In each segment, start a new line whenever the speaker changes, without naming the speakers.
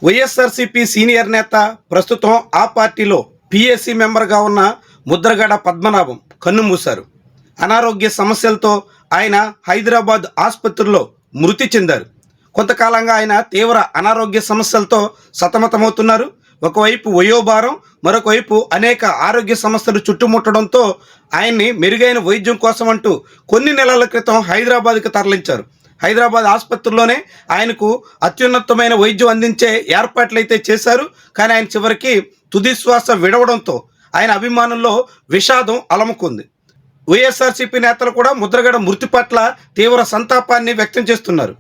YSRCP senior నేత, ప్రస్తుతం ఆ పార్టీలో పీఏసీ మెంబర్గా ఉన్న ముద్రగడ పద్మనాభం కన్నుమూశారు. అనారోగ్య సమస్యలతో ఆయన హైదరాబాద్ ఆసుపత్రిలో మృతి చెందారు. కొంతకాలంగా ఆయన తీవ్ర అనారోగ్య సమస్యలతో సతమతమవుతున్నారు. ఒకవైపు వయోభారం, మరొకవైపు అనేక ఆరోగ్య సమస్యలు చుట్టుముట్టడంతో ఆయన్ని మెరుగైన వైద్యం కోసం అంటూ కొన్ని నెలల క్రితం హైదరాబాద్కి తరలించారు. హైదరాబాద్ ఆసుపత్రిలోనే ఆయనకు అత్యున్నతమైన వైద్యం అందించే ఏర్పాట్లు అయితే చేశారు. కానీ ఆయన చివరికి తుది శ్వాస విడవడంతో ఆయన అభిమానుల్లో విషాదం అలముకుంది. వైఎస్ఆర్సీపీ నేతలు కూడా ముద్రగడ మృతి పట్ల తీవ్ర సంతాపాన్ని వ్యక్తం చేస్తున్నారు.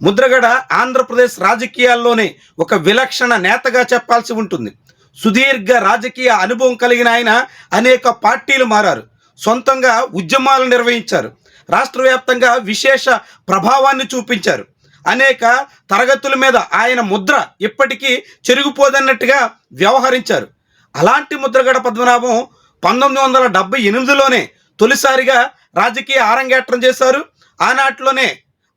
ముద్రగడ ఆంధ్రప్రదేశ్ రాజకీయాల్లోనే ఒక విలక్షణ నేతగా చెప్పాల్సి ఉంటుంది. సుదీర్ఘ రాజకీయ అనుభవం కలిగిన ఆయన అనేక పార్టీలు మారారు, సొంతంగా ఉద్యమాలు నిర్వహించారు, రాష్ట్ర వ్యాప్తంగా విశేష ప్రభావాన్ని చూపించారు. అనేక తరగతుల మీద ఆయన ముద్ర ఇప్పటికీ చెరిగిపోదన్నట్టుగా వ్యవహరించారు. అలాంటి ముద్రగడ పద్మనాభం 1978లోనే తొలిసారిగా రాజకీయ ఆరంగేట్రం చేశారు.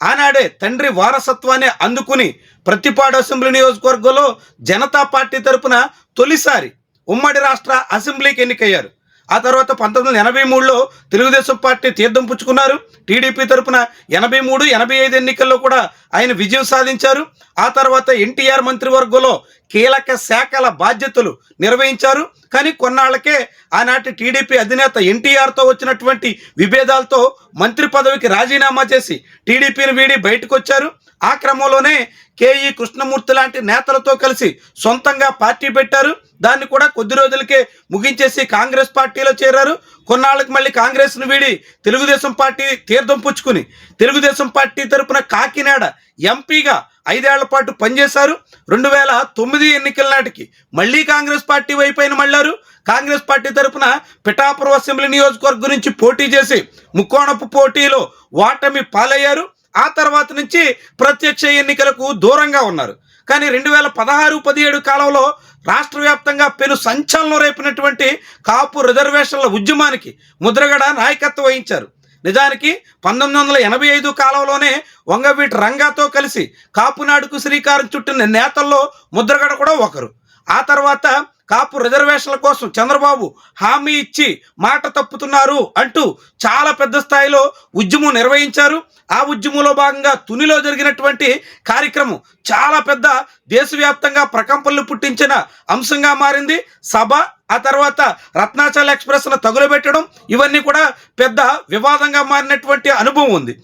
ఆనాడే తండ్రి వారసత్వాన్ని అందుకుని ప్రతిపాడు అసెంబ్లీ నియోజకవర్గంలో జనతా పార్టీ తరపున తొలిసారి ఉమ్మడి రాష్ట్ర అసెంబ్లీకి ఎన్నికయ్యారు. ఆ తర్వాత 1983లో తెలుగుదేశం పార్టీ తీర్థం పుచ్చుకున్నారు. టీడీపీ తరపున 83, 85 ఎన్నికల్లో కూడా ఆయన విజయం సాధించారు. ఆ తర్వాత ఎన్టీఆర్ మంత్రివర్గంలో కీలక శాఖల బాధ్యతలు నిర్వహించారు. కానీ కొన్నాళ్లకే ఆనాటి టీడీపీ అధినేత ఎన్టీఆర్తో వచ్చినటువంటి విభేదాలతో మంత్రి పదవికి రాజీనామా చేసి టీడీపీని వీడి బయటకు వచ్చారు. ఆ క్రమంలోనే కేఈ కృష్ణమూర్తి లాంటి నేతలతో కలిసి సొంతంగా పార్టీ పెట్టారు. దాన్ని కూడా కొద్ది రోజులకే ముగించేసి కాంగ్రెస్ పార్టీలో చేరారు. కొన్నాళ్ళకి మళ్ళీ కాంగ్రెస్ను వీడి తెలుగుదేశం పార్టీ తీర్థం పుచ్చుకుని తెలుగుదేశం పార్టీ తరపున కాకినాడ ఎంపీగా 5 ఏళ్ల పాటు పనిచేశారు. 2009 ఎన్నికల నాటికి మళ్ళీ కాంగ్రెస్ పార్టీ వైపైన మళ్ళారు. కాంగ్రెస్ పార్టీ తరపున పిఠాపురం అసెంబ్లీ నియోజకవర్గం నుంచి పోటీ చేసి ముక్కోణపు పోటీలో ఓటమి పాలయ్యారు. ఆ తర్వాత నుంచి ప్రత్యక్ష ఎన్నికలకు దూరంగా ఉన్నారు. కానీ 2016-17 కాలంలో రాష్ట్ర వ్యాప్తంగా పెను సంచలనం రేపినటువంటి కాపు రిజర్వేషన్ల ఉద్యమానికి ముద్రగడ నాయకత్వం వహించారు. నిజానికి 1985 కాలంలోనే వంగవీటి రంగాతో కలిసి కాపునాడుకు శ్రీకారం చుట్టిన నేతల్లో ముద్రగడ కూడా ఒకరు. ఆ తర్వాత కాపు రిజర్వేషన్ల కోసం చంద్రబాబు హామీ ఇచ్చి మాట తప్పుతున్నారు అంటూ చాలా పెద్ద స్థాయిలో ఉద్యమం నిర్వహించారు. ఆ ఉద్యమంలో భాగంగా తునిలో జరిగినటువంటి కార్యక్రమం చాలా పెద్ద దేశవ్యాప్తంగా ప్రకంపనలు పుట్టించిన అంశంగా మారింది. సభ, ఆ తర్వాత రత్నాచల్ ఎక్స్ప్రెస్ను తగులబెట్టడం, ఇవన్నీ కూడా పెద్ద వివాదంగా మారినటువంటి అనుభవం ఉంది.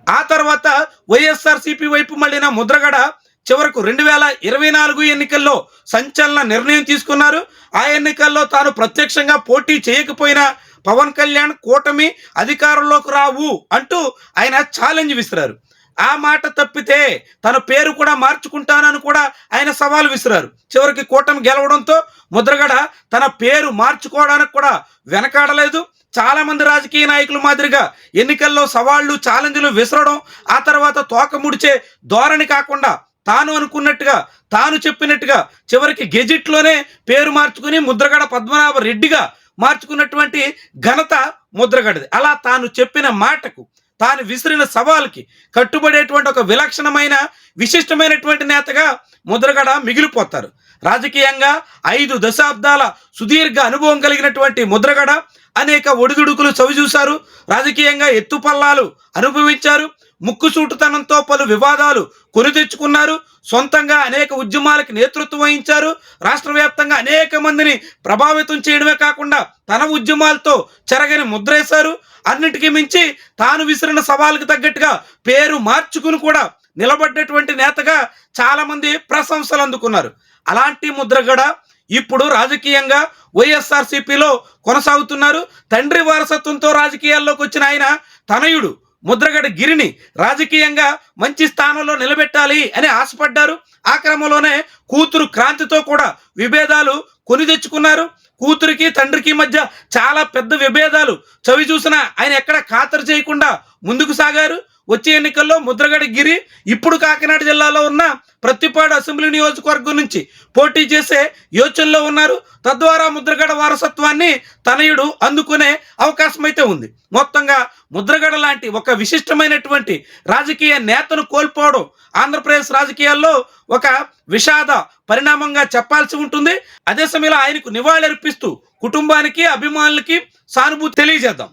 ఆ తర్వాత వైఎస్ఆర్సీపీ వైపు మళ్ళిన ముద్రగడ చివరకు 2024 ఎన్నికల్లో సంచలన నిర్ణయం తీసుకున్నారు. ఆ ఎన్నికల్లో తాను ప్రత్యక్షంగా పోటీ చేయకపోయినా పవన్ కళ్యాణ్ కూటమి అధికారంలోకి రావు అంటూ ఆయన ఛాలెంజ్ విసిరారు. ఆ మాట తప్పితే తన పేరు కూడా మార్చుకుంటానని కూడా ఆయన సవాల్ విసిరారు. చివరికి కూటమి గెలవడంతో ముద్రగడ తన పేరు మార్చుకోవడానికి కూడా వెనకాడలేదు. చాలా మంది రాజకీయ నాయకుల మాదిరిగా ఎన్నికల్లో సవాళ్లు, ఛాలెంజ్లు విసరడం, ఆ తర్వాత తోక ముడిచే ధోరణి కాకుండా తాను అనుకున్నట్టుగా, తాను చెప్పినట్టుగా చివరికి గెజిట్లోనే పేరు మార్చుకుని ముద్రగడ పద్మనాభ రెడ్డిగా మార్చుకున్నటువంటి ఘనత ముద్రగడది. అలా తాను చెప్పిన మాటకు, తాను విసిరిన సవాల్కి కట్టుబడేటువంటి ఒక విలక్షణమైన, విశిష్టమైనటువంటి నేతగా ముద్రగడ మిగిలిపోతారు. రాజకీయంగా 5 దశాబ్దాల సుదీర్ఘ అనుభవం కలిగినటువంటి ముద్రగడ అనేక ఒడిదుడుకులు చవిచూశారు. రాజకీయంగా ఎత్తుపల్లాలు అనుభవించారు. ముక్కుసూటుతనంతో పలు వివాదాలు కొని తెచ్చుకున్నారు. సొంతంగా అనేక ఉద్యమాలకు నేతృత్వం వహించారు. రాష్ట్ర వ్యాప్తంగా అనేక మందిని ప్రభావితం చేయడమే కాకుండా తన ఉద్యమాలతో చెరగని ముద్రేశారు. అన్నిటికీ మించి తాను విసిరిన సవాలుకు తగ్గట్టుగా పేరు మార్చుకుని కూడా నిలబడ్డటువంటి నేతగా చాలామంది ప్రశంసలు అందుకున్నారు. అలాంటి ముద్రగడ ఇప్పుడు రాజకీయంగా వైఎస్ఆర్సీపీలో కొనసాగుతున్నారు. తండ్రి వారసత్వంతో రాజకీయాల్లోకి వచ్చిన ఆయన తనయుడు ముద్రగడ గిరిని రాజకీయంగా మంచి స్థానంలో నిలబెట్టాలి అని ఆశపడ్డారు. ఆ క్రమంలోనే కూతురు క్రాంతితో కూడా విభేదాలు కొని తెచ్చుకున్నారు. కూతురికి తండ్రికి మధ్య చాలా పెద్ద విభేదాలు చవి చూసిన ఆయన ఎక్కడ ఖాతరు చేయకుండా ముందుకు సాగారు. వచ్చే ఎన్నికల్లో ముద్రగడ గిరి ఇప్పుడు కాకినాడ జిల్లాలో ఉన్న ప్రత్తిపాడు అసెంబ్లీ నియోజకవర్గం నుంచి పోటీ చేసే యోచనలో ఉన్నారు. తద్వారా ముద్రగడ వారసత్వాన్ని తనయుడు అందుకునే అవకాశం అయితే ఉంది. మొత్తంగా ముద్రగడ లాంటి ఒక విశిష్టమైనటువంటి రాజకీయ నేతను కోల్పోవడం ఆంధ్రప్రదేశ్ రాజకీయాల్లో ఒక విషాద పరిణామంగా చెప్పాల్సి ఉంటుంది. అదే సమయంలో ఆయనకు నివాళులర్పిస్తూ కుటుంబానికి, అభిమానులకి సానుభూతి తెలియజేద్దాం.